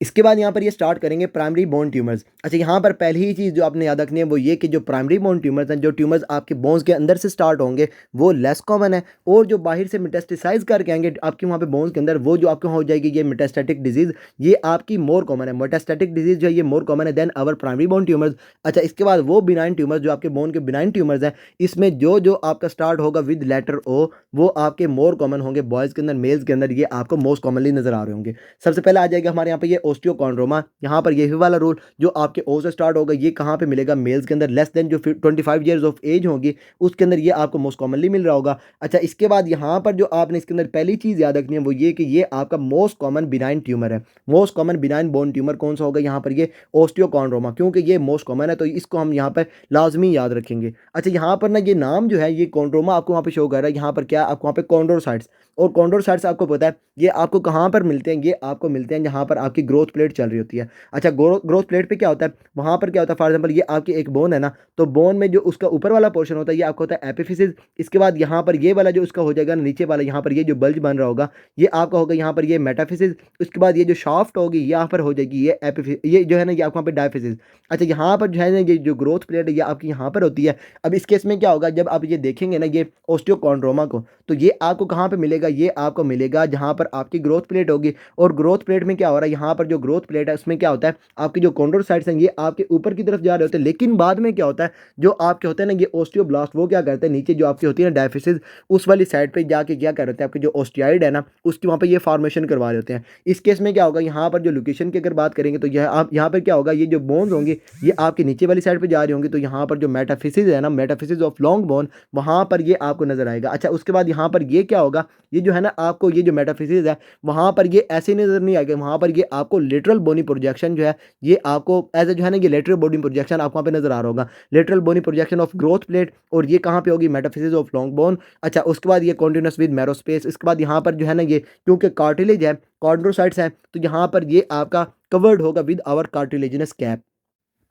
इसके बाद यहाँ पर ये स्टार्ट करेंगे प्राइमरी बोन ट्यूमर्स। अच्छा, यहाँ पर पहली ही चीज़ जो आपने याद रखनी है वो ये कि जो प्राइमरी बोन ट्यूमर्स हैं, जो ट्यूमर्स आपके बोन्स के अंदर से स्टार्ट होंगे वो लेस कॉमन है, और जो बाहर से मेटास्टेसाइज करके आएंगे आपके वहाँ पे बोन्स के अंदर, वो जो आपके हो जाएगी ये मेटास्टैटिक डिजीज़, ये आपकी मोर कॉमन है। मेटास्टैटिक डिजीज़ जो है ये मोर कॉमन है than our primary bone tumours. अच्छा, इसके बाद वो बिनाइन ट्यूमर्स जो आपके बोन के बिनाइन ट्यूमर्स हैं, इसमें जो जो आपका स्टार्ट होगा विद लेटर ओ, वो आपके मोर कॉमन होंगे बॉयज़ के अंदर, मेल्स के अंदर ये आपको मोस्ट कॉमनली नजर आ रहे होंगे। सबसे पहले आ जाएगा हमारे यहाँ पे ये ओस्टियोकॉन्ड्रोमा। यहाँ पर यही वाला रूल जो आपके ओ से स्टार्ट होगा, ये कहाँ पे मिलेगा? मेल्स के अंदर लेस देन जो 25 ईयर्स ऑफ एज होगी उसके अंदर ये आपको मोस्ट कॉमनली मिल रहा होगा। अच्छा, इसके बाद यहाँ पर जो आपने इसके अंदर पहली चीज़ याद रखनी है वो ये कि ये आपका मोस्ट कॉमन बिनाइन ट्यूमर है। Most common benign bone tumour कौन सा होगा? यहाँ पर ये ओस्टियोकॉन्ड्रोमा, क्योंकि ये मोस्ट कॉमन है तो इसको हम यहाँ पर लाजमी याद रखेंगे। अच्छा, यहाँ पर ना ये नाम जो है ये कॉन्ड्रोमा आपको वहाँ पे शो कर रहा है, यहाँ पर क्या आपको वहाँ पे कॉन्ड्रोसाइट्स, और कॉन्ड्रोसाइट्स आपको पता है ये आपको कहाँ पर मिलते हैं? ये आपको मिलते हैं जहाँ पर आपकी ग्रोथ प्लेट चल रही होती है। अच्छा, ग्रोथ प्लेट पे क्या होता है? वहाँ पर क्या होता है? फॉर एग्जांपल ये आपकी एक बोन है ना, तो बोन में जो उसका ऊपर वाला पोर्शन होता है ये आपका होता है एपिफिसिस। इसके बाद यहाँ पर ये वाला जो उसका हो जाएगा नीचे वाला, यहाँ पर ये जो बल्ज बन रहा होगा ये आपका होगा यहाँ पर ये मेटाफिसिस। उसके बाद ये जो शाफ्ट होगी यहाँ पर हो जाएगी ये एपिफिस, ये जो है ना ये आपको वहाँ पे डायफिसिस। अच्छा, यहाँ पर जो है ना ये जो ग्रोथ प्लेट है ये आपकी यहाँ पर होती है। अब इस केस में क्या होगा? जब आप ये देखेंगे ना ये ओस्टियोकॉन्ड्रोमा को, तो ये आपको कहाँ पे मिलेगा? ये आपको मिलेगा जहाँ पर आपकी ग्रोथ प्लेट होगी। और ग्रोथ प्लेट में क्या हो रहा है? यहाँ पर जो ग्रोथ प्लेट है उसमें क्या होता है? आपकी जो कॉन्ड्रोसाइट्स हैं ये आपके ऊपर की तरफ जा रहे होते हैं, लेकिन बाद में क्या होता है? जो आपके होते हैं ना ये ओस्टियोब्लास्ट, वो क्या करते हैं? नीचे जो आपकी होती है ना डायफिसिस, उस वाली साइड पे जाके क्या कर रहे होते हैं? आपके जो ओस्टियाइड है ना उसकी वहाँ पे ये फॉर्मेशन करवा रहे होते हैं। इस केस में क्या होगा? यहाँ पर जो लोकेशन की अगर बात करेंगे तो यह आप यहाँ पर क्या होगा? ये जो बोन्स होंगे ये आपके नीचे वाली साइड पे जा रही होंगी, तो यहाँ पर जो मेटाफिसिस है ना, मेटाफिसिस ऑफ लॉन्ग बोन, वहाँ पर ये आपको नजर आएगा। अच्छा, उसके बाद यहाँ पर ये क्या होगा? ये जो है ना आपको ये जो मेटाफिसिस है वहाँ पर ये ऐसे नजर नहीं आएगा, वहाँ पर ये आपको लेटरल बोनी प्रोजेक्शन जो है ये आपको एज जो है ना ये लेटरल बोनी प्रोजेक्शन आपको वहाँ पे नजर आ रहा होगा, lateral bony projection of growth plate, और ये कहाँ पे होगी? Metaphysis of long bone. अच्छा, उसके बाद ये कॉन्टिन्यूस विद मैरो स्पेस। इसके बाद यहाँ पर जो है ना ये क्योंकि कार्टिलेज है, कॉन्ड्रोसाइट्स है, तो यहाँ पर ये आपका कवर्ड होगा विद आवर कार्टिलेजिनस कैप।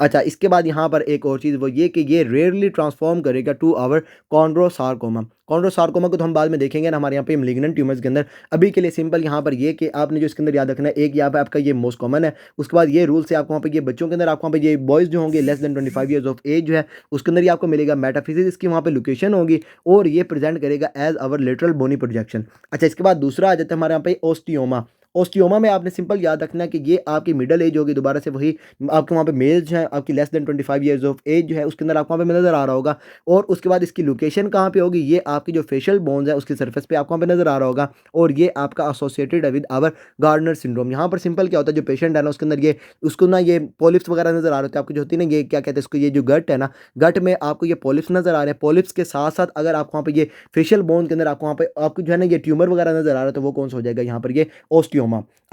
अच्छा, इसके बाद यहाँ पर एक और चीज़ वो ये कि ये रेयरली ट्रांसफॉर्म करेगा टू आवर कॉन्ड्रोसार्कोमा। कॉन्ड्रोसार्कोमा को तो हम बाद में देखेंगे ना हमारे यहाँ पे मेलिग्नेंट ट्यूमर्स के अंदर। अभी के लिए सिंपल यहाँ पर ये कि आपने जो इसके अंदर याद रखना है, एक यहाँ पे आपका ये मोस्ट कॉमन है। उसके बाद ये रूल से आपको वहाँ पे ये बच्चों के अंदर आपको वहाँ पे ये बॉयज़ जो होंगे less than 25 years of age जो है उसके अंदर ये आपको मिलेगा मेटाफिजिक्स, इसकी वहाँ पे लोकेशन होगी, और ये प्रेजेंट करेगा as our lateral bony projection. अच्छा, इसके बाद दूसरा आ जाता है हमारे यहाँ पे ओस्टियोमा। ओस्टियोमा में आपने सिंपल याद रखना है कि ये आपकी मिडल एज होगी, दोबारा से वही आपके वहाँ पे मेल्स जो है आपकी less than 25 years of age जो है उसके अंदर आपको वहाँ पे नजर आ रहा होगा। और उसके बाद इसकी लोकेशन कहाँ पे होगी? ये आपकी जो फेशियल बोन्स है उसके सरफेस पे आपको वहाँ पे नजर आ रहा होगा, और ये आपका एसोसिएटेड है विद आवर गार्डनर सिंड्रोम। यहाँ पर सिंपल क्या होता है? जो पेशेंट है ना उसके अंदर ये उसको ना ये पॉलिप्स वगैरह नजर आ रहे होते हैं आपको, जो होती है ना ये क्या कहते हैं इसको, ये जो गट है ना, गट में आपको ये पॉलिप्स नजर आ रहे हैं। पॉलिप्स के साथ साथ अगर आपको वहाँ पे ये फेशियल बोन के अंदर आपको वहाँ पे आपको जो है ना ये ट्यूमर वगैरह नजर आ रहा है, तो वो कौन सा हो जाएगा? यहाँ पर ये ओस्टियोमा।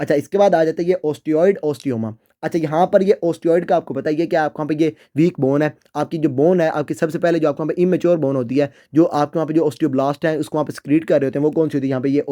अच्छा, इसके बाद आ जाता है ये ओस्टियोइड ओस्टियोमा। अच्छा, यहाँ पर ये ओस्टियोइड का आपको बताइए कि आपको वहाँ पे ये वीक बोन है, आपकी जो बोन है आपकी सबसे पहले जो आपको वहाँ पे इमेच्योर बोन होती है, जो आपके वहाँ पे जो ओस्टियोब्लास्ट है उसको वहाँ पे सक्रीट कर रहे होते हैं, वो कौन सी होती है? यहाँ पे ये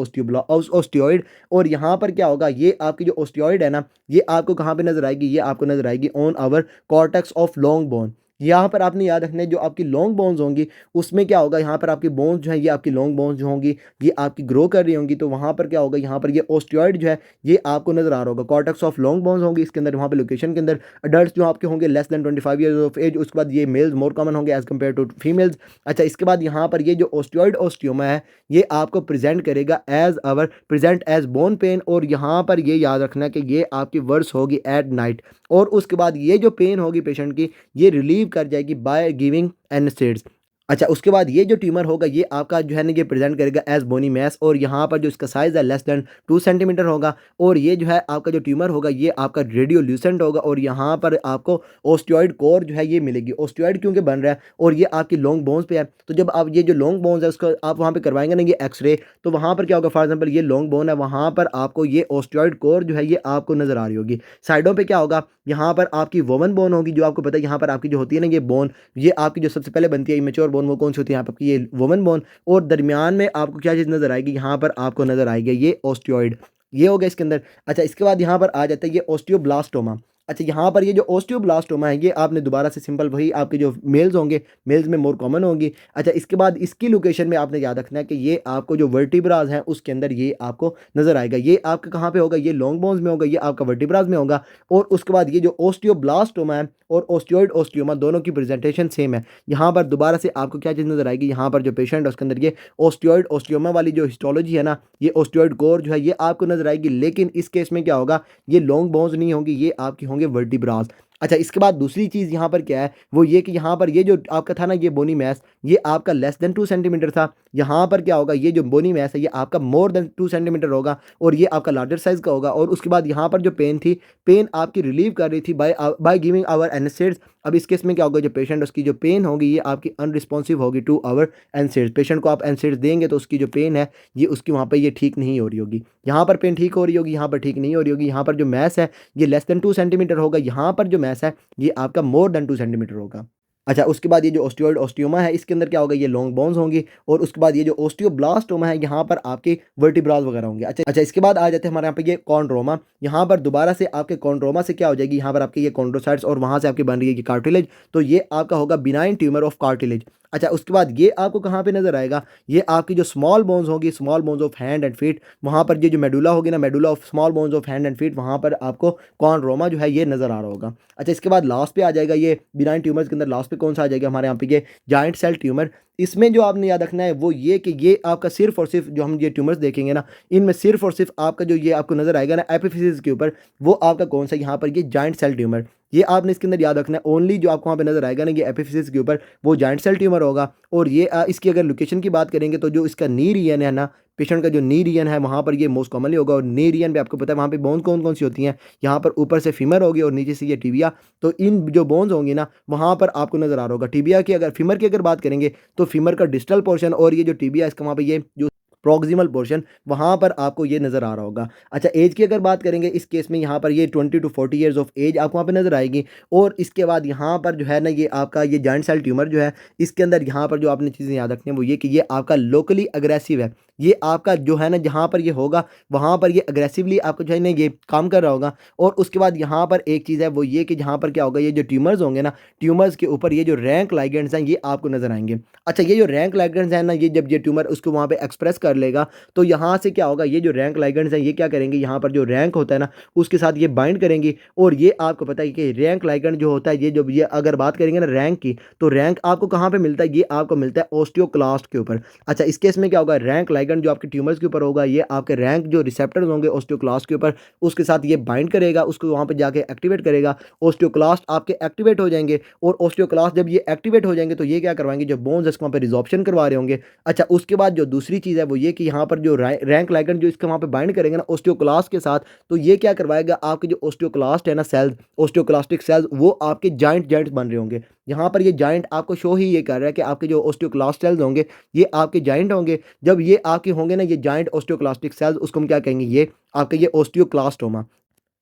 ओस्टियोइड। और यहाँ पर क्या होगा? ये आपकी जो ओस्टियोइड है ना ये आपको कहाँ पे नजर आएगी? ये आपको नजर आएगी on our cortex of long bone. यहाँ पर आपने याद रखना है जो आपकी लॉन्ग बोन्स होंगी उसमें क्या होगा? यहाँ पर आपकी बोन्स जो है ये आपकी लॉन्ग बोन्स जो होंगी ये आपकी ग्रो कर रही होंगी, तो वहाँ पर क्या होगा? यहाँ पर ये ओस्टियोइड जो है ये आपको नजर आ रहा होगा, कॉर्टेक्स ऑफ लॉन्ग बोन्स होंगी इसके अंदर, वहाँ पे लोकेशन के अंदर अडल्ट जो आपके होंगे less than 25 years of age. उसके बाद ये मेल्स मोर कॉमन होंगे एज कम्पेयर टू फीमेल्स। अच्छा, इसके बाद यहाँ पर ये जो ओस्टियोइड ओस्टियोमा है ये आपको प्रेजेंट करेगा as our present as bone pain, और यहाँ पर ये याद रखना है कि ये आपकी वर्स होगी एट नाइट। और उसके बाद ये जो पेन होगी पेशेंट की ये रिलीव कर जाएगी बाय गिविंग एनेस्थेटिक्स। अच्छा, उसके बाद ये जो ट्यूमर होगा ये आपका जो है ना ये प्रेजेंट करेगा एज बोनी मैस, और यहाँ पर जो इसका साइज़ है लेस देन 2 सेंटीमीटर होगा, और ये जो है आपका जो ट्यूमर होगा ये आपका रेडियोल्यूसेंट होगा, और यहाँ पर आपको ओस्टियोइड कोर जो है ये मिलेगी। ओस्टियोइड क्योंकि बन रहा है और ये आपकी लॉन्ग बोन्स पे है, तो जब आप ये जो लॉन्ग बोन्स है उसको आप वहाँ पे करवाएंगे ना ये एक्सरे, तो वहाँ पर क्या होगा? फॉर एग्जाम्पल ये लॉन्ग बोन है, वहाँ पर आपको ये ओस्टियोइड कोर जो है ये आपको नजर आ रही होगी। साइडों पर क्या होगा? यहाँ पर आपकी वोवन बोन होगी, जो आपको पता है यहाँ पर आपकी जो होती है ना ये बोन, ये आपकी जो सबसे पहले बनती है इमेच्योर बोन, वो कौन सी होती है? यहाँ पर आपकी ये वुमन बोन। और दरमियान में आपको क्या चीज़ नजर आएगी? यहाँ पर आपको नजर आएगी ये ओस्टियोइड, ये हो गया इसके अंदर। अच्छा, इसके बाद यहाँ पर आ जाता है ये ओस्टियोब्लास्टोमा। अच्छा, यहाँ पर ये जो ओस्टियोब्लास्टोमा है, ये आपने दोबारा से सिंपल वही आपके जो मेल्स होंगे, मेल्स में मोर कॉमन होंगी। अच्छा, इसके बाद इसकी लोकेशन में आपने याद रखना है कि ये आपको जो वर्टिब्रास हैं, उसके अंदर ये आपको नज़र आएगा। ये आपका कहाँ पे होगा? ये लॉन्ग बोन्स में होगा, ये आपका वर्टिब्रास में होगा। और उसके बाद ये जो ओस्टियोब्लास्टोमा है और ओस्टियोइड ओस्टियोमा, दोनों की प्रेजेंटेशन सेम है। यहाँ पर दोबारा से आपको क्या चीज़ नज़र आएगी? यहाँ पर जो पेशेंट है उसके अंदर ये ओस्टियोइड ओस्टियोमा वाली जो हिस्टोलॉजी है ना, ये ओस्टियोइड कोर जो है ये आपको नज़र आएगी। लेकिन इस केस में क्या होगा? ये लॉन्ग बोन्स नहीं होंगी, ये आपकी होंगे वर्टिब्रास। अच्छा, इसके बाद दूसरी चीज़ यहाँ पर क्या है, वो ये कि यहाँ पर ये जो आपका था ना, ये बोनी मैस, ये आपका लेस देन 2 सेंटीमीटर था। यहाँ पर क्या होगा? ये जो बोनी मैस है, ये आपका मोर देन 2 सेंटीमीटर होगा और ये आपका लार्जर साइज़ का होगा। और उसके बाद यहाँ पर जो पेन थी, पेन आपकी रिलीव कर रही थी बाय गिविंग आवर एनएसएड्स। अब इस केस में क्या होगा? जो पेशेंट है उसकी जो पेन होगी, ये आपकी अनरिस्पॉन्सिव होगी टू आवर एनसेड्स। पेशेंट को आप एनसेड्स देंगे तो उसकी जो पेन है, ये उसकी वहाँ पे ये ठीक नहीं हो रही होगी। यहाँ पर पेन ठीक हो रही होगी, यहाँ पर ठीक नहीं हो रही होगी। यहाँ पर जो मैस है, ये लेस देन 2 सेंटीमीटर होगा। यहाँ पर जो मैस है, ये आपका मोर देन 2 सेंटीमीटर होगा। अच्छा, उसके बाद ये जो ओस्टियोइड ओस्टियोमा है, इसके अंदर क्या होगा? ये लॉन्ग बोन्स होंगी। और उसके बाद ये जो ओस्टियोब्लास्टोमा है, यहाँ पर आपके वर्टिब्रास वगैरह होंगे। अच्छा, इसके बाद आ जाते हैं हमारे यहाँ पे ये कॉन्ड्रोमा। यहाँ पर दोबारा से आपके कॉन्ड्रोमा से क्या हो जाएगी? यहाँ पर आपके ये कॉन्ड्रोसाइट्स और वहाँ से आपकी बन रही है ये कार्टिलेज, तो ये आपका होगा बिनाइन ट्यूमर ऑफ कार्टिलेज। अच्छा, उसके बाद ये आपको कहाँ पे नज़र आएगा? ये आपकी जो स्मॉल बोन्स होगी, small bones of hand and feet, वहाँ पर ये जो मेडुला होगी ना, medulla of small bones of hand and feet, वहाँ पर आपको कॉन्ड्रोमा जो है ये नज़र आ रहा होगा। अच्छा, इसके बाद लास्ट पे आ जाएगा ये बिनाइन ट्यूमर्स के अंदर लास्ट पे कौन सा आ जाएगा हमारे यहाँ पे? ये जॉइंट सेल ट्यूमर। इसमें जो आपने याद रखना है वो ये कि ये आपका सिर्फ और सिर्फ जो हम ये ट्यूमर्स देखेंगे ना, इनमें सिर्फ और सिर्फ आपका जो ये आपको नज़र आएगा ना एपिफिसिस के ऊपर, वो आपका कौन सा? यहाँ पर ये जॉइंट सेल ट्यूमर। ये आपने इसके अंदर याद रखना है। ओनली जो आपको वहाँ पे नज़र आएगा ना ये एपिफिसिस के ऊपर, वो जॉइंट सेल ट्यूमर होगा। और ये इसकी अगर लोकेशन की बात करेंगे तो जो इसका नी रीजन है ना, पेशेंट का जो नी रीजन है, वहाँ पर ये मोस्ट कॉमनली होगा। और नी रीजन पे आपको पता है वहाँ पे बोन्स कौन कौन सी होती हैं? यहाँ पर ऊपर से फीमर होगी और नीचे से ये टिबिया। तो इन जो बोन्स होंगी ना, वहाँ पर आपको नज़र आ रहा होगा। टिबिया की अगर फीमर की अगर बात करेंगे तो फीमर का डिस्टल पोर्शन, और ये जो टिबिया इसका वहाँ पे ये जो प्रॉक्सिमल पोर्शन, वहाँ पर आपको ये नज़र आ रहा होगा। अच्छा, एज की अगर बात करेंगे इस केस में, यहाँ पर ये 20 टू 40 ईयर्स ऑफ एज आपको वहाँ पे नज़र आएगी। और इसके बाद यहाँ पर जो है ना, ये आपका ये जॉइंट सेल ट्यूमर जो है, इसके अंदर यहाँ पर जो आपने चीज़ें याद रखनी है वो ये कि ये आपका लोकली अग्रेसिव है। ये आपका जो है ना, जहाँ पर ये होगा वहाँ पर ये अग्रेसिवली आपको जो है ना ये काम कर रहा होगा। और उसके बाद यहाँ पर एक चीज़ है वो ये कि जहाँ पर क्या होगा? ये जो ट्यूमर्स होंगे ना, ट्यूमर्स के ऊपर ये जो रैंक लाइगेंड्स हैं, ये आपको नज़र आएंगे। अच्छा, ये जो रैंक लाइगेंड्स हैं ना, ये जब ये ट्यूमर उसको वहाँ पे एक्सप्रेस कर लेगा, तो यहाँ से क्या होगा? ये जो रैंक लाइगेंड्स हैं, ये क्या करेंगे? यहाँ पर जो रैंक होता है ना, उसके साथ ये बाइंड करेंगी। और ये आपको पता है कि रैंक लाइगेंड जो होता है, ये जब ये अगर बात करेंगे ना रैंक की, तो रैंक आपको कहाँ पे मिलता है? ये आपको मिलता है ओस्टियोक्लास्ट के ऊपर। अच्छा, इस केस में क्या होगा? रैंक लाइगेंड जो आपके ट्यूमर्स के ऊपर होगा, ये आपके रैंक जो रिसेप्टर्स होंगे ओस्टियोक्लास्ट के ऊपर, उसके साथ ये बाइंड करेगा, उसको वहाँ पे जाके एक्टिवेट करेगा। ओस्टियोक्लास्ट आपके एक्टिवेट हो जाएंगे। और ओस्टियोक्लास्ट जब ये एक्टिवेट हो जाएंगे तो ये क्या करवाएंगे? जो बोन्स है वहाँ पे रिजॉर्प्शन करवा रहे होंगे। अच्छा, उसके बाद जो दूसरी चीज़ है वो ये कि यहाँ पर जो रैंक लाइगेंड जो इसके वहाँ पे बाइंड करेंगे ना ओस्टियोक्लास्ट के साथ, तो ये क्या करवाएगा? आपके जो ओस्टियोक्लास्ट है ना सेल्स, ओस्टियोक्लास्टिक सेल्स, वो आपके जॉइंट बन रहे होंगे। यहाँ पर ये जॉइंट आपको शो ही ये कर रहा है कि आपके जो ओस्टियोक्लास्ट सेल्स होंगे, ये आपके जॉइंट होंगे। जब ये आपके होंगे ना ये जॉइंट ओस्टियोक्लास्टिक सेल्स, उसको हम क्या कहेंगे? ये आपके ये ओस्टियोक्लास्टोमा।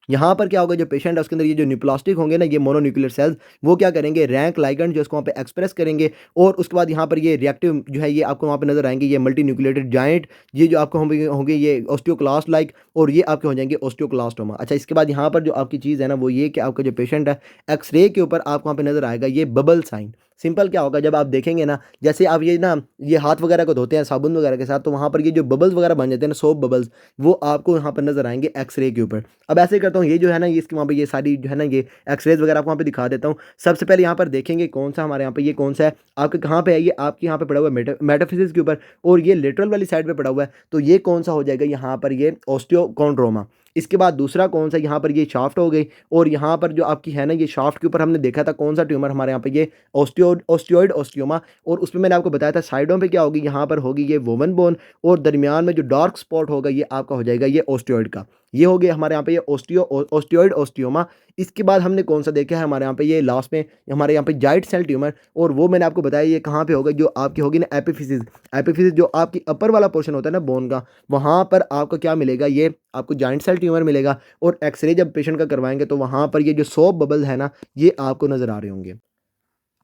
यहाँ पर क्या होगा? जो पेशेंट है उसके अंदर ये जो न्यूप्लास्टिक होंगे ना, ये मोनोन्यूक्लियर सेल्स, वो क्या करेंगे? रैंक लाइगेंड जो इसको वहाँ पे एक्सप्रेस करेंगे। और उसके बाद यहाँ पर ये रिएक्टिव जो है ये आपको वहाँ पे नजर आएंगे, ये मल्टी न्यूक्लिएटेड जॉइंट, ये जो आपको होंगे होंगे ये ओस्टियोक्लास्ट लाइक, और ये आपके हो जाएंगे ओस्टियोक्लास्टोमा। अच्छा, इसके बाद यहाँ पर जो आपकी चीज़ है ना वो ये कि आपका जो पेशेंट है, एक्सरे के ऊपर आपको वहाँ पे नजर आएगा ये बबल साइन। सिंपल क्या होगा? जब आप देखेंगे ना, जैसे आप ये ना ये हाथ वगैरह को धोते हैं साबुन वगैरह के साथ, तो वहाँ पर ये जो बबल्स वगैरह बन जाते हैं ना, सोप बबल्स, वो आपको यहाँ पर नजर आएंगे एक्सरे के ऊपर। अब ऐसे करता हूँ, ये जो है ना ये इसके वहाँ पे ये सारी जो है ना ये एक्सरेज वगैरह आपको वहाँ पे दिखा देता हूँ। सबसे पहले यहाँ पर देखेंगे कौन सा हमारे यहाँ पे, ये कौन सा है आपके कहाँ पे है? ये आपके यहाँ पे पड़ा हुआ है मेटाफिजिक्स के ऊपर, और ये लेटरल वाली साइड पे पड़ा हुआ है। तो ये कौन सा हो जाएगा? यहाँ पर ये ओस्टियोकॉन्ड्रोमा। इसके बाद दूसरा कौन सा? यहाँ पर ये शाफ्ट हो गई। और यहाँ पर जो आपकी है ना ये शाफ्ट के ऊपर हमने देखा था कौन सा ट्यूमर हमारे यहाँ पे? ये ओस्टियोइड ओस्टियोमा। और उसमें मैंने आपको बताया था साइडों पे क्या होगी? यहाँ पर होगी ये वोवन बोन, और दरमियान में जो डार्क स्पॉट होगा ये आपका हो जाएगा ये ओस्टियोइड का। ये हो गया हमारे यहाँ पे ये ओस्टियोइड ओस्टियोमा। इसके बाद हमने कौन सा देखा है हमारे यहाँ पे? ये लास्ट में हमारे यहाँ पे जाइंट सेल ट्यूमर। और वो मैंने आपको बताया ये कहाँ पे होगा? जो आपकी होगी ना एपिफिसिस, एपिफिसिस जो आपकी अपर वाला पोर्शन होता है ना बोन का, वहाँ पर आपको क्या मिलेगा? ये आपको जाइंट सेल ट्यूमर मिलेगा। और एक्सरे जब पेशेंट का करवाएंगे तो वहाँ पर ये जो सोप बबल है ना, ये आपको नज़र आ रहे होंगे।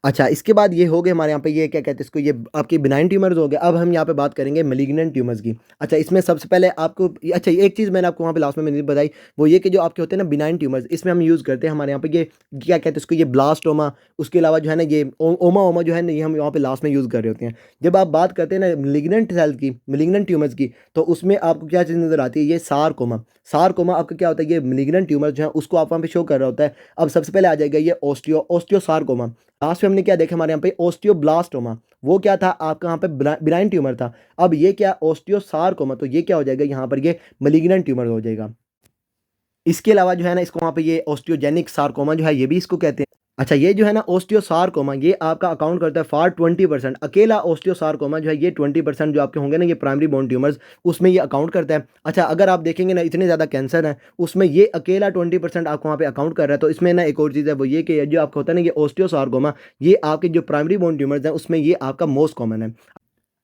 अच्छा, इसके बाद ये हो गए हमारे यहाँ पे ये क्या कहते हैं इसको, ये आपके बिनाइन ट्यूमर्स हो गए। अब हम यहाँ पे बात करेंगे मैलिग्नेंट ट्यूमर्स की। अच्छा, इसमें सबसे पहले आपको अच्छा एक चीज़ मैंने आपको वहाँ पे लास्ट में नहीं बताई, वो ये कि जो आपके होते हैं ना बिनाइन ट्यूमर्स, इसमें हम यूज़ करते हैं हमारे यहाँ पे ये क्या कहते हैं इसको, ये ब्लास्टोमा, उसके अलावा जो है ना ये ओमा जो है ना, ये हम यहाँ पे लास्ट में यूज़ कर रहे होते हैं। जब आप बात करते हैं ना मैलिग्नेंट सेल की, मैलिग्नेंट ट्यूमर्स की, तो उसमें आपको क्या चीज़ नज़र आती है, ये सारकोमा। सारकोमा आपका क्या होता है, ये मैलिग्नेंट ट्यूमर जो है उसको आप वहाँ पे शो कर रहा होता है। अब सबसे पहले आ जाएगा ये ओस्टियोसारकोमा। लास्ट में हमने क्या देखा हमारे यहाँ पे ओस्टियोब्लास्टोमा, वो क्या था आपका यहाँ पे बिनाइन ट्यूमर था। अब ये क्या ओस्टियोसारकोमा, तो ये क्या हो जाएगा यहाँ पर, ये मैलिग्नेंट ट्यूमर हो जाएगा। इसके अलावा जो है ना इसको वहाँ पे ये ओस्टियोजेनिक सारकोमा जो है ये भी इसको कहते हैं। अच्छा, ये जो है ना ओस्टियोसारकोमा, ये आपका अकाउंट करता है फॉर 20%। अकेला ओस्टियोसारकोमा जो है ये 20% जो आपके होंगे ना ये प्राइमरी बोन ट्यूमर्स, उसमें ये अकाउंट करता है। अच्छा, अगर आप देखेंगे ना इतने ज़्यादा कैंसर है, उसमें ये अकेला 20% आपको वहाँ पे अकाउंट कर रहा है। तो इसमें ना एक और चीज़ है, वो ये कि जो आपका होता है ना ये ओस्टियोसारकोमा, ये आपके जो प्राइमरी बोन ट्यूमर्स हैं उसमें ये आपका मोस्ट कॉमन है।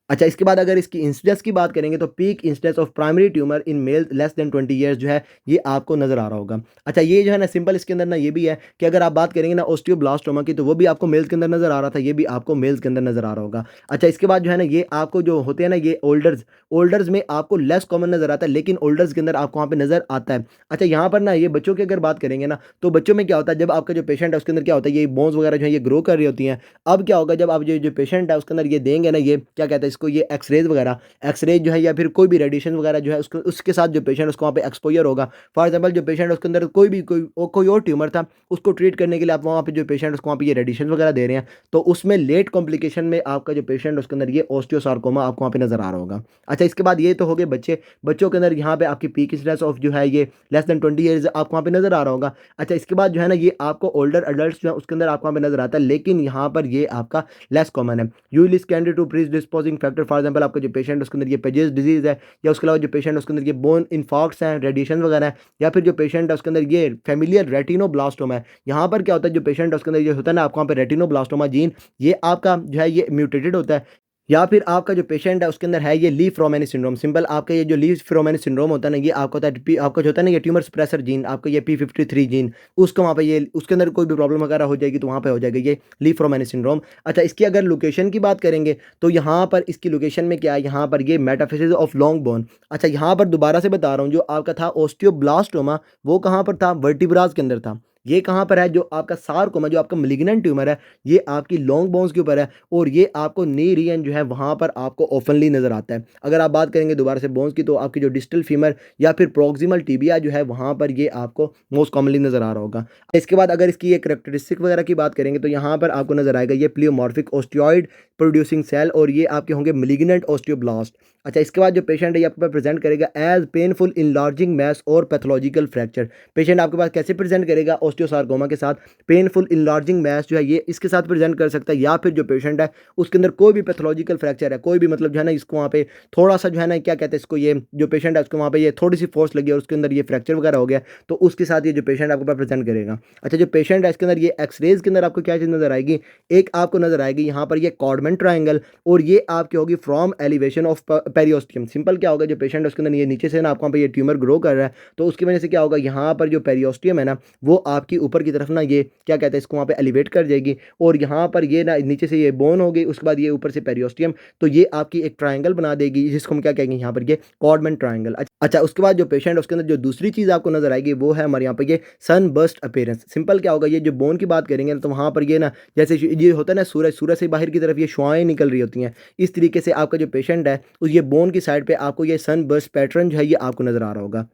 अच्छा, इसके बाद अगर इसकी इंसिडेंस की बात करेंगे तो peak incidence of primary tumour in male less than 20 years जो है ये आपको नज़र आ रहा होगा। अच्छा, ये जो है ना सिंपल इसके अंदर ना ये भी है कि अगर आप बात करेंगे ना ओस्टियोब्लास्टोमा की, तो वो भी आपको मेल्स के अंदर नज़र आ रहा था, ये भी आपको मेल्स के अंदर नज़र आ रहा होगा। अच्छा, इसके बाद जो है ना ये आपको जो होते हैं ना ये ओल्डर्स, ओल्डर्स में आपको लेस कॉमन नज़र आता है, लेकिन ओल्डर्स के अंदर आपको वहाँ पे नज़र आता है। अच्छा, यहाँ पर ना ये बच्चों की अगर बात करेंगे ना, तो बच्चों में क्या होता है, जब आपका जो पेशेंट है उसके अंदर क्या होता है, ये बोन्स वगैरह जो है ये ग्रो कर रही होती हैं। अब क्या होगा, जब आप जो जो पेशेंट है उसके अंदर ये देंगे ना, ये क्या कहते हैं इसको, ये एक्सरेज वगैरह, एक्सरेज जो है या फिर कोई भी रेडिएशन वगैरह जो है उसको, उसके साथ जो पेशेंट उसको वहाँ पे एक्सपोजर होगा। फॉर एग्जांपल जो पेशेंट है उसके अंदर कोई और ट्यूमर था, उसको ट्रीट करने के लिए आप वहाँ पे जो पेशेंट उसको वहाँ पे ये रेडिएशन वगैरह दे रहे हैं, तो उसमें लेट कॉम्प्लिकेशन में आपका जो पेशेंट उसके अंदर ये ओस्टियोसार्कोमा आपको वहाँ पे नजर आ रहा होगा। अच्छा, इसके बाद ये तो हो गए बच्चे, बच्चों के अंदर यहाँ पे आपकी पीक इंसिडेंस ऑफ जो है ये लेस देन 20 ईयर्स आपको वहाँ पे नजर आ रहा होगा। अच्छा, इसके बाद जो है ना ये आपको ओल्डर अडल्ट जो है उसके अंदर आपको वहाँ पे नजर आता है, लेकिन यहाँ पर ये आपका लेस कॉमन है। Usually scanned to predisposing factor, for example आपका जो पेशेंट उसके अंदर ये पेजेस डिजीज है, या उसके अलावा जो पेशेंट है उसके अंदर ये बोन इन्फार्क्ट्स हैं, रेडिएशन वगैरह है, या फिर जो पेशेंट है उसके अंदर ये फेमिलियर रेटिनोब्लास्टोमा है। यहाँ पर क्या होता है, जो पेशेंट है उसके अंदर ये होता है ना आपको वहाँ पे रेटिनोब्लास्टोमा जीन, ये आपका जो है ये म्यूटेटेड होता है, या फिर आपका जो पेशेंट है उसके अंदर है ये ली फ्रोमेनी सिंड्रोम। सिंपल आपका ये जो ली फ्रोमेनी सिंड्रोम होता है ना, ये आपका होता है आपका जो होता है ना ये ट्यूमर सप्रेसर जीन, आपका ये P53 जीन, उसको वहाँ पे ये उसके अंदर कोई भी प्रॉब्लम वगैरह हो जाएगी तो वहाँ पे हो जाएगा ये ली फ्रोमेनी सिंड्रोम। अच्छा, इसकी अगर लोकेशन की बात करेंगे तो यहाँ पर इसकी लोकेशन में क्या है, यहाँ पर ये मेटाफिसिस ऑफ लॉन्ग बोन। अच्छा, यहाँ पर दोबारा से बता रहा हूँ, जो आपका था ओस्टियोब्लास्टोमा वो कहाँ पर था, वर्टिब्रास के अंदर था। ये कहाँ पर है, जो आपका सारकोमा, जो आपका मैलिग्नेंट ट्यूमर है, ये आपकी लॉन्ग बोन्स के ऊपर है, और ये आपको नी रीजन जो है वहाँ पर आपको ओपनली नज़र आता है। अगर आप बात करेंगे दोबारा से बोन्स की, तो आपकी जो डिस्टल फीमर या फिर प्रोक्सिमल टिबिया जो है वहाँ पर ये आपको मोस्ट कॉमनली नज़र आ रहा होगा। इसके बाद अगर इसकी एक करेक्टरिस्टिक वगैरह की बात करेंगे तो यहाँ पर आपको नज़र आएगा ये प्लियोमॉर्फिक ओस्टियोइड प्रोड्यूसिंग सेल, और ये आपके होंगे मैलिग्नेंट ओस्टियोब्लास्ट। अच्छा, इसके बाद जो पेशेंट है ये आपके पास प्रेजेंट करेगा एज पेनफुल इनलार्जिंग मैस और पैथोलॉजिकल फ्रैक्चर। पेशेंट आपके पास कैसे प्रेजेंट करेगा, ओस्टियोसार्कोमा के साथ पेनफुल इनलार्जिंग मैस जो है ये इसके साथ प्रेजेंट कर सकता है, या फिर जो पेशेंट है उसके अंदर कोई भी पैथोलॉजिकल फ्रैक्चर है, कोई भी मतलब जो है ना इसको वहाँ पे थोड़ा सा जो है ना क्या कहते हैं इसको, ये जो पेशेंट है उसको वहाँ पे ये थोड़ी सी फोर्स लगी और उसके अंदर ये फ्रैक्चर वगैरह हो गया, तो उसके साथ ये जो पेशेंट आपके पास प्रेजेंट करेगा। अच्छा, जो पेशेंट है इसके अंदर ये एक्सरेज के अंदर आपको क्या चीज़ नजर आएगी, एक आपको नजर आएगी यहाँ पर ये कॉर्डमैन ट्रायंगल, और ये आपकी होगी from elevation of periosteum. Simple क्या होगा, जो पेशेंट है उसके अंदर ये नीचे से ना आपको वहाँ पे ये ट्यूमर ग्रो कर रहा है, तो उसकी वजह से क्या होगा, यहाँ पर जो पेरियोस्टियम है ना वो आपकी ऊपर की तरफ ना ये क्या कहते हैं इसको वहाँ पे एलिवेट कर जाएगी, और यहाँ पर ये ना नीचे से ये बोन होगी, उसके बाद ये ऊपर से पेरियोस्टियम, तो ये आपकी एक ट्रायंगल बना देगी जिसको हम क्या कहेंगे यहाँ पर ये कॉर्डमैन ट्रायंगल। अच्छा, उसके बाद जो पेशेंट है उसके अंदर जो दूसरी चीज़ आपको नजर आएगी वो है हमारे यहाँ पर ये सन बर्स्ट अपीयरेंस। सिंपल क्या होगा, ये जो बोन की बात करेंगे ना तो वहाँ पर ये ना जैसे ये होता है ना सूरज, सूरज से बाहर की तरफ ये शुआएं निकल रही होती हैं, इस तरीके से आपका जो पेशेंट है उस ये बोन की साइड पे आपको ये सन बर्स्ट पैटर्न जो है ये आपको नजर आ रहा होगा।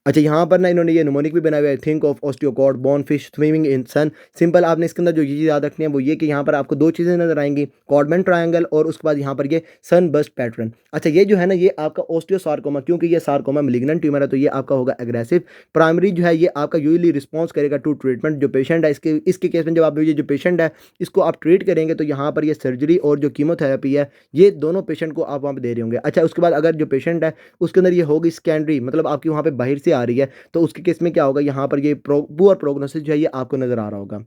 अच्छा, यहाँ पर ना इन्होंने ये निमोनिक भी बनाया हुआ है, think of osteocod born fish swimming in sun. Simple आपने इसके अंदर जो चीज़ याद रखनी है वो ये कि यहाँ पर आपको दो चीज़ें नजर आएंगी, कॉर्डमैन ट्रायंगल और उसके बाद यहाँ पर ये सन बस्ट पैटर्न। अच्छा, ये जो है ना ये आपका ओस्टियोसार्कोमा, क्योंकि ये सार्कोमा मैलिग्नेंट ट्यूमर है तो ये आपका होगा एग्रेसिव। प्राइमरी जो है ये आपका यूजली रिस्पॉन्स करेगा टू ट्रीटमेंट। जो पेशेंट है इसके केस में जब आप ये जो पेशेंट है इसको आप ट्रीट करेंगे तो यहाँ पर ये सर्जरी और जो कीमोथेरेपी है ये दोनों पेशेंट को आप वहाँ पर दे रहे होंगे। अच्छा, उसके बाद अगर जो पेशेंट है उसके अंदर ये होगी सेकेंडरी, मतलब आपकी वहाँ पे बाहर से आ रही है, तो उसके केस में क्या होगा, यहाँ पर ये पुअर प्रोग्नोसिस जो है ये आपको नज़र आ रहा होगा।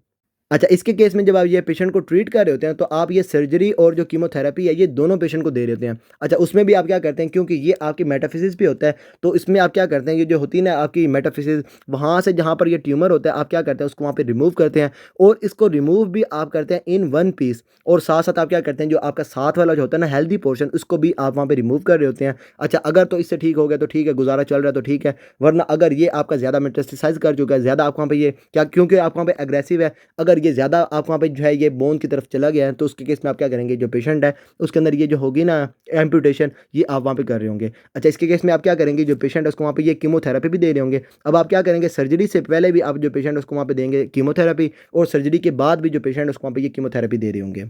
अच्छा, इसके केस में जब आप ये पेशेंट को ट्रीट कर रहे होते हैं, तो आप ये सर्जरी और जो कीमोथेरेपी है, ये दोनों पेशेंट को दे रहे होते हैं। अच्छा, उसमें भी आप क्या करते हैं, क्योंकि ये आपकी मेटाफिज़िक्स भी होता है, तो इसमें आप क्या करते हैं, ये जो होती है ना आपकी मेटाफिज़िक्स, वहाँ से जहाँ पर ये ट्यूमर होता है, आप क्या करते हैं, उसको वहाँ पे रिमूव करते हैं और इसको रिमूव भी आप करते हैं इन वन पीस, और साथ-साथ आप क्या करते हैं, जो आपका साथ वाला जो होता है ना हेल्दी पोर्शन, उसको भी आप वहाँ पे रिमूव कर रहे होते हैं। अच्छा, अगर तो इससे ठीक हो गया, तो ठीक है, गुज़ारा चल रहा है, तो ठीक है, वरना अगर ये आपका ज़्यादा मेटास्टेसाइज़ कर चुका है, ज़्यादा आप वहाँ पे ये क्या, क्योंकि आप वहाँ पे एग्रेसिव है, अगर ये ज़्यादा आप वहाँ पे जो है ये बोन की तरफ चला गया है, तो उसके केस में आप क्या करेंगे, जो पेशेंट है उसके अंदर ये जो होगी ना एम्पुटेशन, ये आप वहाँ पे कर रहे होंगे। अच्छा, इसके केस में आप क्या करेंगे, जो पेशेंट है उसको वहाँ पे ये कीमोथेरेपी भी दे रहे होंगे। अब आप क्या करेंगे, सर्जरी से पहले भी आप जो पेशेंट है उसको वहाँ पे देंगे कीमोथेरेपी, और सर्जरी के बाद भी जो पेशेंट है उसको वहाँ पे ये कीमोथेरेपी दे रहे होंगे।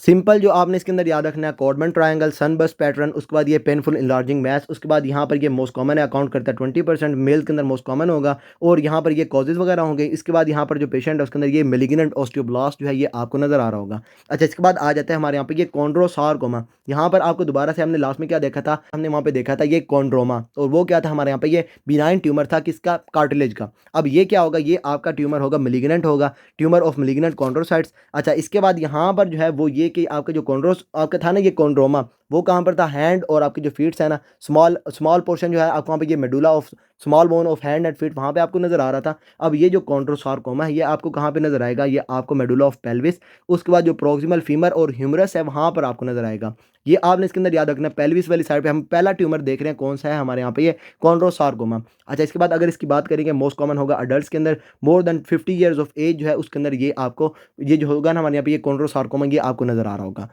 सिंपल जो आपने इसके अंदर याद रखना है, कॉर्डमन ट्रायंगल, सनबर्स्ट पैटर्न, उसके बाद ये पेनफुल इनलार्जिंग मैस, उसके बाद यहाँ पर ये मोस्ट कॉमन है, अकाउंट करता है 20%, मेल के अंदर मोस्ट कॉमन होगा, और यहाँ पर ये कॉजेज़ वगैरह होंगे। इसके बाद यहाँ पर जो पेशेंट है उसके अंदर ये मेलिग्नेंट ऑस्टियोब्लास्ट जो है ये आपको नज़र आ रहा होगा। अच्छा, इसके बाद आ जाता है हमारे यहाँ पे ये कॉन्ड्रोसार्कोमा। यहाँ पर आपको दोबारा से हमने लास्ट में क्या देखा था, हमने वहाँ पे देखा था ये कॉन्ड्रोमा, और वो क्या था हमारे यहाँ पे, ये बिनाइन ट्यूमर था किसका, कार्टिलेज का। अब ये क्या होगा, ये आपका ट्यूमर होगा मेलिग्नेंट होगा, ट्यूमर ऑफ मेलिग्नेंट कॉन्ड्रोसाइट्स। अच्छा, इसके बाद यहाँ पर जो है वो ये कि आपका जो कॉन्ड्रोस आपका था ना ये कॉन्ड्रोमा, वो कहाँ पर था, हैंड और आपके जो फीट्स है ना, स्मॉल स्मॉल पोर्शन जो है आपको वहाँ पे ये medulla of small bone of hand and feet, वहाँ पे आपको नज़र आ रहा था। अब ये जो कॉन्ड्रोसार्कोमा है ये आपको कहाँ पे नज़र आएगा, ये आपको मेडुला ऑफ पेल्विस, उसके बाद जो प्रोक्सिमल फीमर और ह्यूमरस है वहाँ पर आपको नज़र आएगा। ये आपने इसके अंदर याद रखना है, पेल्विस वाली साइड पे हम पहला ट्यूमर देख रहे हैं, कौन सा है हमारे यहाँ पे, ये कॉन्ड्रोसार्कोमा। अच्छा, इसके बाद अगर इसकी बात करेंगे, मोस्ट कॉमन होगा अडल्ट के अंदर, more than 50 years of age जो है उसके अंदर ये आपको ये जो होगा ना हमारे यहाँ पे ये कॉन्ड्रोसार्कोमा ये आपको नज़र आ रहा होगा।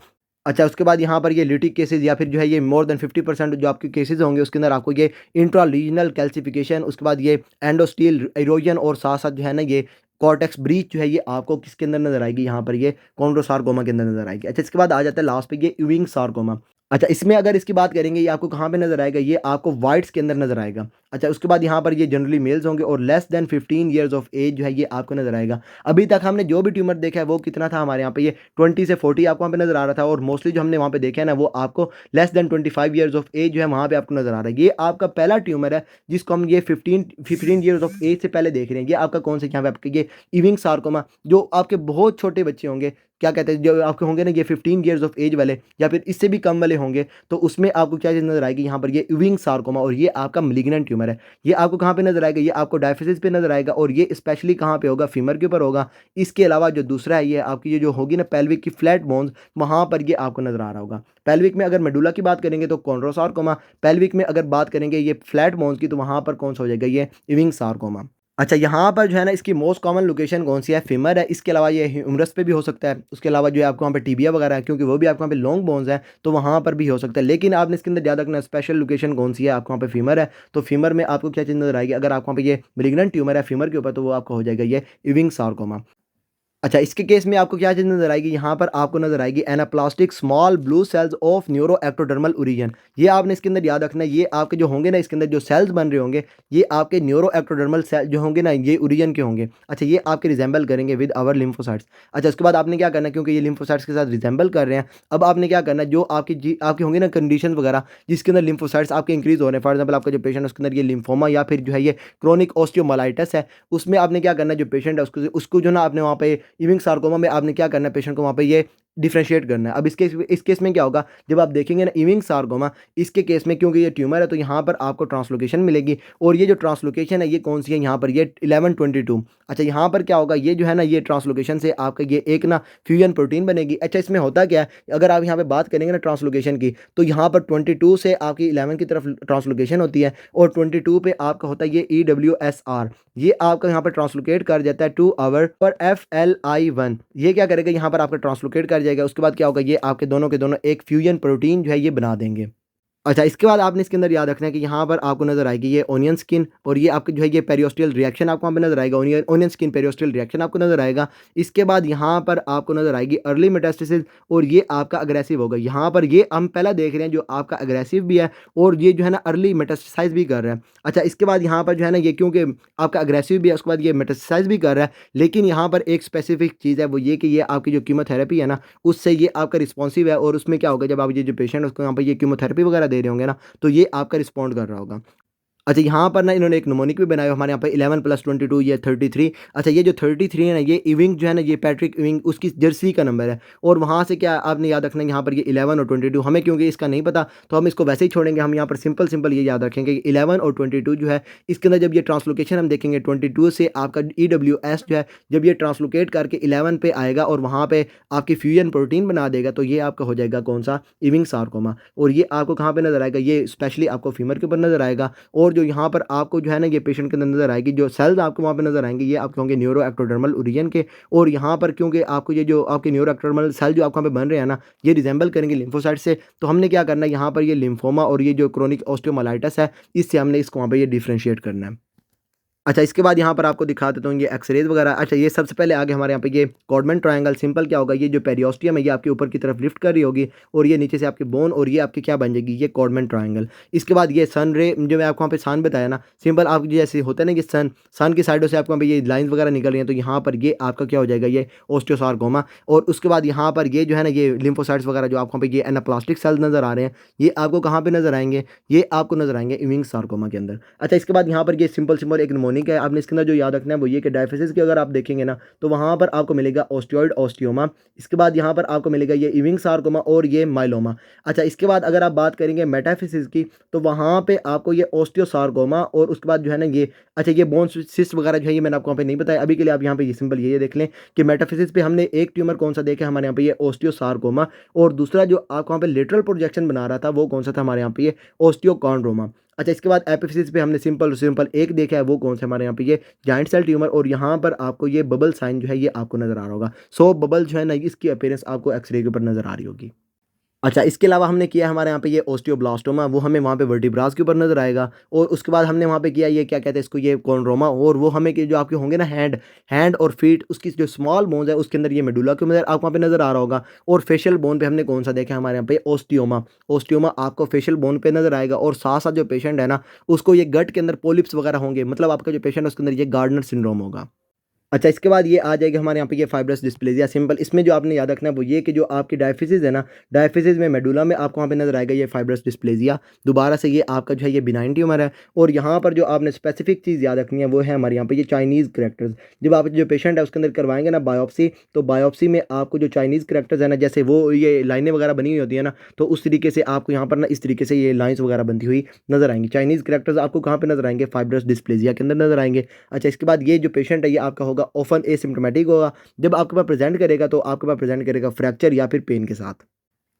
अच्छा, उसके बाद यहाँ पर ये लिटिक केसेज़ या फिर जो है ये मोर देन 50% जो आपके केसेज़ होंगे उसके अंदर आपको ये इंट्रालीजनल कैल्सिफिकेशन, उसके बाद ये एंडोस्टील इरोजन, और साथ-साथ जो है ना ये कॉर्टेक्स ब्रीच जो है ये आपको किसके अंदर नज़र आएगी, यहाँ पर ये कॉन्ड्रोसार्कोमा के अंदर नज़र आएगी। अच्छा, इसके बाद आ जाता है लास्ट पे ये ewing सार्कोमा। अच्छा, इसमें अगर इसकी बात करेंगे, ये आपको कहाँ पे नज़र आएगा, ये आपको व्हाइट्स के अंदर नज़र आएगा। अच्छा, उसके बाद यहाँ पर ये जनरली मेल्स होंगे, और less than 15 years of age जो है ये आपको नज़र आएगा। अभी तक हमने जो भी ट्यूमर देखा है वो कितना था हमारे यहाँ पे, ये 20 से 40 आपको वहाँ पे नज़र आ रहा था, और मोस्टली जो हमने वहाँ पे देखा है ना वो आपको less than 25 years of age जो है वहाँ पे आपको नज़र आ रहा है। ये आपका पहला ट्यूमर है जिसको हम ये 15 ईयर्स ऑफ एज से पहले देख रहे हैं। ये आपका कौन सा, यहाँ पे आपके ये इविंग सार्कोमा, जो आपके बहुत छोटे बच्चे होंगे, क्या कहते हैं, जो आपके होंगे ना ये 15 ईयर्स ऑफ एज वाले या फिर इससे भी कम वाले होंगे, तो उसमें आपको क्या चीज़ नज़र आएगी, यहाँ पर ये इविंग सार्कोमा, और ये आपका मेलिग्नेंट ट्यूमर है। ये आपको कहाँ पे नज़र आएगा, ये आपको डायफिसिस पे नज़र आएगा, और ये स्पेशली कहाँ पे होगा, फीमर के ऊपर होगा। इसके अलावा जो दूसरा है, ये आपकी ये जो होगी ना पेल्विक की फ्लैट बोन्स, वहाँ पर ये आपको नज़र आ रहा होगा। पेल्विक में अगर मेडुला की बात करेंगे तो कॉन्ड्रोसार्कोमा, पेल्विक में अगर बात करेंगे ये फ्लैट बोन्स की, तो वहाँ पर कौन सा हो जाएगा, ये इविंग सार्कोमा। अच्छा, यहाँ पर जो है ना इसकी मोस्ट कॉमन लोकेशन कौन-सी है? फीमर है, इसके अलावा ये ह्यूमरस पे भी हो सकता है, उसके अलावा जो है आपको वहाँ पे टिबिया वगैरह है, क्योंकि वो भी आपको वहाँ पे लॉन्ग बोन्स हैं, तो वहाँ पर भी हो सकता है। लेकिन आपने इसके अंदर याद रखना स्पेशल लोकेशन कौन-सी है, आपको वहाँ पे फीमर है, तो फीमर में आपको क्या चीज़ नज़र आएगी, अगर आपको वहाँ पे ये मैलिग्नेंट ट्यूमर है फीमर के ऊपर, तो वो आपका हो जाएगा ये इविंग सार्कोमा। अच्छा, इसके केस में आपको क्या चीज़ नज़र आएगी, यहाँ पर आपको नज़र आएगी anaplastic small blue cells of neuro ectodermal origin. ये आपने इसके अंदर याद रखना है, ये आपके जो होंगे ना इसके अंदर जो सेल्स बन रहे होंगे, ये आपके न्यूरो एक्टोडर्मल सेल जो होंगे ना ये ओरिजिन के होंगे। अच्छा, ये आपके रिजेंबल करेंगे विद आवर लिम्फोसाइट्स। अच्छा, उसके बाद आपने क्या करना है, क्योंकि ये लिम्फोसाइट्स के साथ रिजेंबल कर रहे हैं, अब आपने क्या करना है, जो आपकी होंगी ना कंडीशन वगैरह जिसके अंदर लिम्फोसाइट्स आपके इंक्रीज़ हो रहे हैं, फॉर एग्जाम्पल आपका जो पेशेंट है उसके अंदर ये लिम्फोमा या फिर जो है ये क्रोनिक ऑस्टियोमालाइटिस है, उसमें आपने क्या करना है, जो पेशेंट है उसको उसको जो ना आपने वहाँ पे इविंग सार्कोमा में आपने क्या करना है, पेशेंट को वहाँ पे ये डिफरेंशिएट करना है। अब इस केस में क्या होगा, जब आप देखेंगे ना इविंग सार्कोमा, इसके केस में क्योंकि ये ट्यूमर है तो यहाँ पर आपको ट्रांसलोकेशन मिलेगी, और ये जो ट्रांसलोकेशन है ये कौन सी है, यहाँ पर ये 1122। अच्छा, यहाँ पर क्या होगा, ये जो है ना ये ट्रांसलोकेशन से आपका ये एक ना फ्यूजन प्रोटीन बनेगी। अच्छा, इसमें होता क्या है, अगर आप यहाँ पे बात करेंगे ना ट्रांसलोकेशन की, तो यहाँ पर 22 से आपकी 11 की तरफ ट्रांसलोकेशन होती है, और 22 पे आपका होता है ये EWSR, ये आपका यहाँ पर ट्रांसलोकेट कर जाता है टू आवर पर FLI1। ये क्या करेगा, यहाँ पर आपका ट्रांसलोकेट कर जाएगा, उसके बाद क्या होगा, ये आपके दोनों के दोनों एक फ्यूजन प्रोटीन जो है ये बना देंगे। अच्छा, इसके बाद आपने इसके अंदर याद रखना है कि यहाँ पर आपको नज़र आएगी ये ओनियन स्किन, और ये आपके जो है ये पेरियोस्टियल रिएक्शन आपको वहाँ पे नज़र आएगा, onion onion skin periosteal reaction आपको नज़र आएगा। इसके बाद यहाँ पर आपको नज़र आएगी अर्ली मेटास्टेसिस, और ये आपका अग्रेसिव होगा। यहाँ पर ये हम पहला देख रहे हैं जो आपका अग्रेसिव भी है, और ये जो है ना अर्ली मेटास्टेसाइज़ भी कर रहा है। अच्छा, इसके बाद यहाँ पर जो है ना ये क्योंकि आपका अग्रेसिव भी है, उसके बाद ये मेटास्टेसाइज़ भी कर रहा है, लेकिन यहाँ पर एक स्पेसिफिक चीज़ है, वो ये कि ये आपकी जो कीमोथेरेपी है ना उससे ये आपका रिस्पॉन्सिव है, और उसमें क्या होगा, जब आप ये जो पेशेंट है उसको यहाँ पर ये कीमोथेरेपी वगैरह दे रहे होंगे ना, तो ये आपका रिस्पॉन्ड कर रहा होगा। अच्छा, यहाँ पर ना इन्होंने एक निमोनिक भी बनाया हमारे यहाँ पे 11+22 ये 33। अच्छा, ये जो 33 है ना, ये इविंग जो है ना, ये पैट्रिक इविंग उसकी जर्सी का नंबर है। और वहाँ से क्या आपने याद रखना है, यहाँ पर ये 11 और 22 हमें क्योंकि इसका नहीं पता, तो हम इसको वैसे ही छोड़ेंगे। हम यहाँ पर सिंपल सिंपल ये याद रखेंगे कि 11 और 22 जो है, इसके अंदर जब ये ट्रांसलोकेशन हम देखेंगे 22 से आपका EWS जो है, जब ये ट्रांसलोकेट करके 11 पे आएगा और वहाँ पे आपकी फ्यूजन प्रोटीन बना देगा, तो ये आपका हो जाएगा कौन सा, इविंग सार्कोमा। और ये आपको कहाँ पे नजर आएगा, ये स्पेशली आपको फीमर के ऊपर नजर आएगा। और जो यहाँ पर आपको जो है ना, ये पेशेंट के अंदर नजर आएगी, जो सेल्स आपको वहाँ पे नजर आएंगे, ये आपके होंगे न्यूरो एक्टोडर्मल ओरिजिन के। और यहाँ पर क्योंकि आपको ये जो आपके न्यूरो एक्टोडर्मल सेल जो आपको वहाँ पे बन रहे हैं ना, ये रिजेंबल करेंगे लिम्फोसाइट से। तो हमने क्या करना है, यहाँ पर ये लिम्फोमा और ये जो क्रोनिक ऑस्टियोमाइलाइटिस है, इससे हमने इसको वहाँ पे ये डिफ्रेंशिएट करना है। अच्छा, इसके बाद यहाँ पर आपको दिखा देता हूँ ये एक्सरेज वगैरह। अच्छा, ये सबसे पहले आगे हमारे यहाँ पे ये कॉडमन ट्रायंगल सिंपल क्या होगा, ये जो पेरियोस्टियम है ये आपके ऊपर की तरफ लिफ्ट कर रही होगी, और ये नीचे से आपकी बोन, और ये आपकी क्या बन जाएगी, ये कॉडमन ट्रायंगल। इसके बाद ये सन रे, जो मैं आपको वहाँ पे सन बताया ना, सिंपल आप जैसे होता है ना कि सन की साइडों से आपको वहाँ पे ये लाइन्स वगैरह निकल रही हैं, तो यहाँ पर ये आपका क्या हो जाएगा, ये ओस्टियोसार्कोमा। और उसके बाद यहाँ पर ये जो है ना, ये लिम्फोसाइट्स वगैरह जो आपको वहाँ पे ये एनाप्लास्टिक सेल्स नजर आ रहे हैं, ये आपको कहाँ पे नजर आएंगे, ये आपको नजर आएंगे इविंग सार्कोमा के अंदर। अच्छा, इसके बाद यहाँ पर ये सिंपल सिंपल एक निमोनिक है, आपने इसके अंदर जो याद रखना है वो ये कि डायफिसिस की अगर आप देखेंगे ना, तो वहाँ पर आपको मिलेगा ओस्टियोइड ओस्टियोमा। इसके बाद यहाँ पर आपको मिलेगा ये इविंग सार्कोमा और ये माइलोमा। अच्छा, इसके बाद अगर आप बात करेंगे मेटाफिसिस की, तो वहाँ पे आपको ये ओस्टियोसार्कोमा, और उसके बाद जो है ना ये, अच्छा, ये बोन सिस्ट वगैरह जो है ये मैंने आपको वहाँ पे नहीं बताया अभी के लिए। आप यहाँ पे ये सिंपल ये देख लें कि मेटाफिसिस पे हमने एक ट्यूमर कौन सा देखा हमारे यहाँ पे, ये ओस्टियोसार्कोमा। और दूसरा जो आपको वहाँ पे लेटरल प्रोजेक्शन बना रहा था वो कौन सा था हमारे यहाँ पे, ये ओस्टियोकॉन्ड्रोमा। अच्छा, इसके बाद एपिफिसिस पे हमने सिंपल सिंपल एक देखा है, वो कौन सा हमारे यहाँ पे, ये जॉइंट सेल ट्यूमर। और यहाँ पर आपको ये बबल साइन जो है ये आपको नजर आ रहा होगा। सो बबल जो है ना, इसकी अपीयरेंस आपको एक्सरे के ऊपर नजर आ रही होगी। अच्छा, इसके अलावा हमने किया हमारे यहाँ पे ये ओस्टियोब्लास्टोमा, वो हमें वहाँ पे वर्टिब्रास के ऊपर नजर आएगा। और उसके बाद हमने वहाँ पे किया ये क्या कहते हैं इसको, ये कॉन्ड्रोमा। और वो हमें कि जो आपके होंगे ना हैंड हैंड और फीट, उसकी जो स्मॉल बोन्स है उसके अंदर ये मेडुला के अंदर आपको वहाँ पे नजर आ रहा होगा। और फेशियल बोन पे हमने कौन सा देखा हमारे यहाँ पे, ओस्टियोमा। ओस्टियोमा आपको फेशियल बोन पे नजर आएगा। और साथ साथ जो पेशेंट है ना, उसको ये गट के अंदर पोलिप्स वगैरह होंगे, मतलब आपका जो पेशेंट है उसके अंदर ये गार्डनर सिंड्रोम होगा। अच्छा, इसके बाद ये आ जाएगा हमारे यहाँ पे ये फाइब्रस डिस्प्लेजिया सिंपल। इसमें जो आपने याद रखना है वो ये कि जो आपकी डायफिसिस है ना, डायफिसिस में मेडुला में आपको वहाँ पे नजर आएगा ये फाइब्रस डिस्प्लेजिया। दोबारा से ये आपका जो है ये बिनाइन ट्यूमर है। और यहाँ पर जो आपने स्पेसिफिक चीज़ याद रखनी है वो है हमारे यहाँ पे ये चाइनीज़ करेक्टर्स। जब आप जो पेशेंट है उसके अंदर करवाएंगे ना बायोप्सी, तो बायोप्सी में आपको जो चाइनीज़ करेक्टर्स है ना, जैसे वो ये लाइनें वगैरह बनी हुई होती है ना, तो उस तरीके से आपको यहाँ पर ना इस तरीके से ये लाइन्स वगैरह बनती हुई नजर आएंगी। चाइनीज़ करेक्टर्स आपको कहाँ पे नजर आएंगे, फाइब्रस डिस्प्लेजिया के अंदर नजर आएंगे। अच्छा, इसके बाद ये जो पेशेंट है ये आपका होगा ओफन एसिम्प्टोमेटिक होगा। जब आपके पास प्रेजेंट करेगा तो आपके पास प्रेजेंट करेगा फ्रैक्चर या फिर पेन के साथ।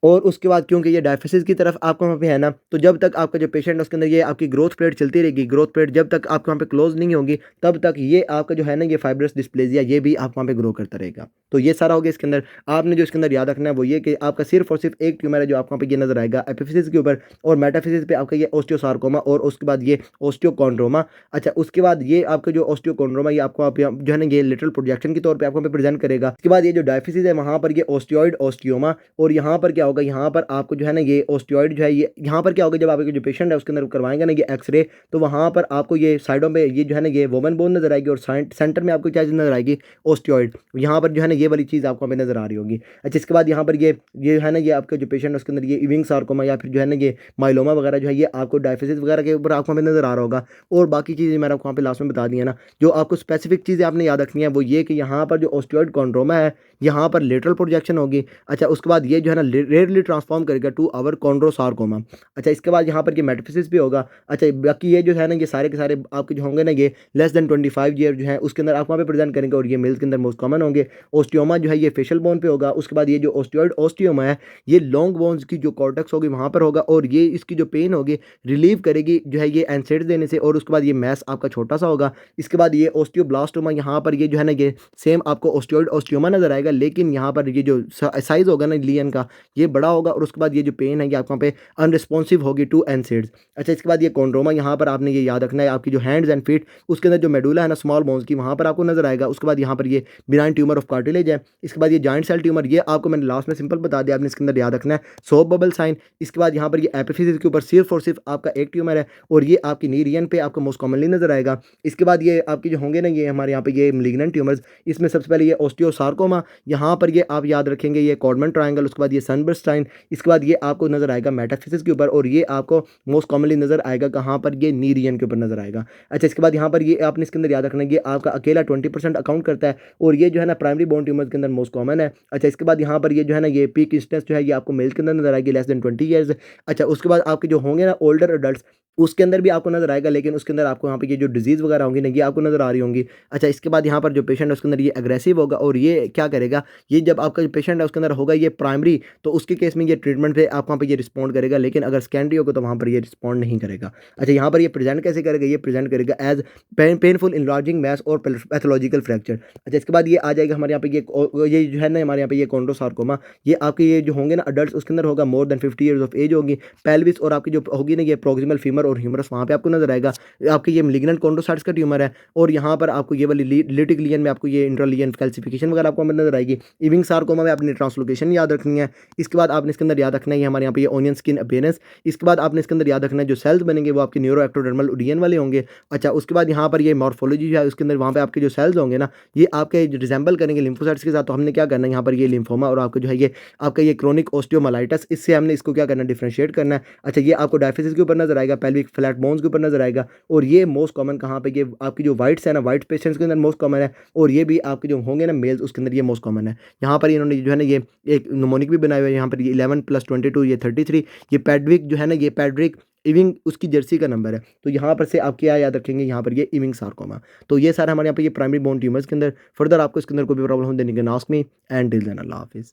और उसके बाद क्योंकि ये डायफिसिस की तरफ आपको वहाँ पे है ना, तो जब तक आपका जो पेशेंट है उसके अंदर ये आपकी ग्रोथ प्लेट चलती रहेगी, ग्रोथ प्लेट जब तक आपके वहाँ पे क्लोज नहीं होगी, तब तक ये आपका जो है ना ये फाइब्रस डिस्प्लेजिया ये भी आप वहाँ पे ग्रो करता रहेगा। तो ये सारा हो गया इसके अंदर। आपने जो इसके अंदर याद रखना है वो ये कि आपका सिर्फ और सिर्फ एक ट्यूमर है जो आपको वहाँ पे ये नजर आएगा एपिफिसिस के ऊपर, और मेटाफिसिस पे आपका ये ओस्टियोसार्कोमा, और उसके बाद ये ओस्टियोकॉन्ड्रोमा। अच्छा, उसके बाद ये आपका जो ओस्टियोकॉन्ड्रोमा ये आपको आप जो है ना ये लिटरल प्रोजेक्शन के तौर पर आपको प्रेजेंट करेगा। उसके बाद ये जो डायफिसिस है वहाँ पर ये ओस्टियोइड ओस्टियोमा। और यहाँ पर क्या होगा, यहाँ पर आपको जो है ना ये ओस्टियोइड जो है ये यहाँ पर क्या होगा, जब आपके जो पेशेंट है उसके अंदर करवाएंगे ना ये एक्सरे, तो वहाँ पर आपको ये साइडों पे ये जो है ना ये वोमन बोन नजर आएगी, और सेंटर में आपको क्या चीज़ नजर आएगी, ओस्टियोइड। यहाँ पर जो है ना ये वाली चीज़ आपको हमें नजर आ रही होगी। अच्छा, इसके बाद यहाँ पर ये है ना ये आपका जो पेशेंट है उसके अंदर ये इविंग सार्कोमा या फिर जो है ना ये माइलोमा वगैरह जो है ये आपको डायफिसिस वगैरह के ऊपर आपको हमें नजर आ रहा होगा। और बाकी चीज़ें मैंने आपको वहाँ पे लास्ट में बता दी है ना। जो आपको स्पेसिफिक चीज़ें आपने याद रखनी है वो ये कि यहाँ पर जो ओस्टियोइड कॉन्ड्रोमा है यहाँ पर लेटरल प्रोजेक्शन होगी। अच्छा, उसके बाद ये जो है ना रेयरली ट्रांसफॉर्म करेगा टू आवर कॉन्ड्रोसार्कोमा। अच्छा, इसके बाद यहाँ पर ये मेटाफिसिस भी होगा। अच्छा, बाकी ये जो है ना ये सारे के सारे आपके जो होंगे ना ये लेस देन 25 ईयर जो है उसके अंदर आप वहाँ पे प्रेजेंट करेंगे, और ये मेल्स के अंदर मोस्ट कॉमन होंगे। ओस्टियोमा जो है ये फेशियल बोन पे होगा। उसके बाद ये जो ओस्टियोइड ओस्टियोमा है ये लॉन्ग बोन्स की जो कॉर्टेक्स होगी वहाँ पर होगा, और ये इसकी जो पेन होगी रिलीव करेगी जो है ये एनसेड्स देने से। और उसके बाद ये मैस आपका छोटा सा होगा। इसके बाद ये ओस्टियोब्लास्टोमा, यहाँ पर ये जो है ना ये सेम आपको ओस्टियोइड ओस्टियोमा नजर आएगा, लेकिन यहाँ पर ये जो साइज होगा ना लियन का ये बड़ा होगा। और उसके बाद ये जो पेन है ये आपको पे अनरिस्पॉन्सिव होगी टू एनसेड्स। अच्छा, इसके बाद ये कॉन्ड्रोमा, यहाँ पर आपने ये याद रखना है आपकी जो हैंड्स एंड फीट उसके अंदर जो मेडुला है ना स्मॉल बोन्स की वहाँ पर आपको नजर आएगा। उसके बाद यहाँ पर ये बिनाइन ट्यूमर ऑफ कार्टिलेज है। इसके बाद ये जॉइंट सेल ट्यूमर, ये आपको मैंने लास्ट में सिंपल बता दिया, आपने इसके अंदर याद रखना है सोप बबल साइन। इसके बाद यहाँ पर ये एपिफिसिस के ऊपर सिर्फ और सिर्फ आपका एक ट्यूमर है, और ये आपकी नी रीजन पे आपको मोस्ट कॉमनली नजर आएगा। इसके बाद ये आपके जो होंगे ना ये हमारे यहाँ पे ये मैलिग्नेंट ट्यूमर्स, इसमें सबसे पहले ये ओस्टियोसार्कोमा, यहाँ पर ये आप याद रखेंगे ये कॉडमन ट्रायंगल। उसके बाद ये सनबर्स्ट इंटेस्टाइन। इसके बाद ये आपको नज़र आएगा मेटाफिसिस के ऊपर, और ये आपको मोस्ट कॉमनली नज़र आएगा कहाँ पर, ये नी रीजन के ऊपर नज़र आएगा। अच्छा, इसके बाद यहाँ पर ये आपने इसके अंदर याद रखना है, ये आपका अकेला 20% अकाउंट करता है, और ये जो है ना प्राइमरी बोन ट्यूमर के अंदर मोस्ट कॉमन है। अच्छा, इसके बाद यहाँ पर ये जो है ना ये पीक इंसिडेंस जो है ये आपको मेल के अंदर नज़र आएगी लेस देन 20 ईयर्स। अच्छा, उसके बाद आपके जो होंगे ना ओल्डर अडल्ट, उसके अंदर भी आपको नज़र आएगा, लेकिन उसके अंदर आपको यहाँ पे ये जो डिजीज़ वगैरह होंगी ना ये आपको नज़र आ रही होंगी। अच्छा, इसके बाद यहाँ पर जो पेशेंट है उसके अंदर ये एग्रेसिव होगा, और ये क्या करेगा, ये जब आपका जो पेशेंट है उसके अंदर होगा ये प्राइमरी, तो उसके केस में ये ट्रीटमेंट पे आप वहाँ पे ये रिस्पॉन्ड करेगा, लेकिन अगर सेकेंडरी होगा तो वहाँ पर ये रिस्पॉन्ड नहीं करेगा। अच्छा, यहाँ पर ये प्रेजेंट कैसे करेगा, ये प्रेजेंट करेगा एज पेनफुल इनलार्जिंग मैस और पैथोलॉजिकल फ्रैक्चर। अच्छा, इसके बाद ये आ जाएगा हमारे यहाँ पे ये जो है ना हमारे यहाँ पे ये कॉन्ड्रोसार्कोमा, ये आपके ये जो होंगे ना अडल्ट उसके अंदर होगा, more than 50 years of age होगी। पेल्विस और आपकी जो होगी ना ये प्रोक्सिमल फीमर और ह्यूमरस, वहाँ पे आपको नजर आएगा आपके ये मेलिग्नेंट कॉन्ड्रोसाइट्स का ट्यूमर है, और यहाँ पर आपको ये वाली लिटिक लियन में आपको ये इंट्रालियन कैल्सिफिकेशन वगैरह आपको नजर आएगी। इविंग सार्कोमा में आपने ट्रांसलोकेशन याद रखनी है। इसके बाद आपने इसके अंदर याद रखना है ये हमारे यहाँ पे ये ओनियन स्किन अपीयरेंस। इसके बाद आपने इसके अंदर याद रखना है जो सेल्स बनेंगे वो आपके न्यूरो एक्टोडर्मल उडियन वाले होंगे। अच्छा, उसके बाद यहाँ पर ये मॉर्फोलॉजी जो है उसके अंदर वहाँ पे आपके जो सेल्स होंगे ना ये आपके रिजेंबल करेंगे लिम्फोसाइट्स के साथ, तो हमने क्या करना है यहाँ पर ये लिम्फोमा और आपका जो है ये आपका ये क्रोनिक ऑस्टियोमाइलाइटिस, इससे हमने इसको क्या करना है, डिफरेंशिएट करना है। अच्छा, ये आपको डायफिसिस के ऊपर नजर आएगा, पेल्विक फ्लैट बोन्स के ऊपर नजर आएगा, और ये मोस्ट कॉमन कहाँ पे, ये आपकी जो वाइट्स है ना वाइट पेशेंट्स के अंदर मोस्ट कॉमन है, और ये भी आपके जो होंगे ना मेल्स उसके अंदर ये मोस्ट कॉमन है। यहाँ पर इन्होंने जो है ना ये एक नमोनिक भी बनाया हुआ है, यहाँ पर ये 11+22 ये 33, ये पैड्रिक जो है ना ये पैड्रिक इविंग उसकी जर्सी का नंबर है। तो यहाँ पर से आप क्या याद रखेंगे, यहाँ पर ये इविंग सार्कोमा। तो ये सारा हमारे यहाँ पे ये प्राइमरी बोन ट्यूमर्स के अंदर। फर्दर आपको इसके अंदर कोई भी प्रॉब्लम हो देने के ask me, and till then Allah हाफिज़।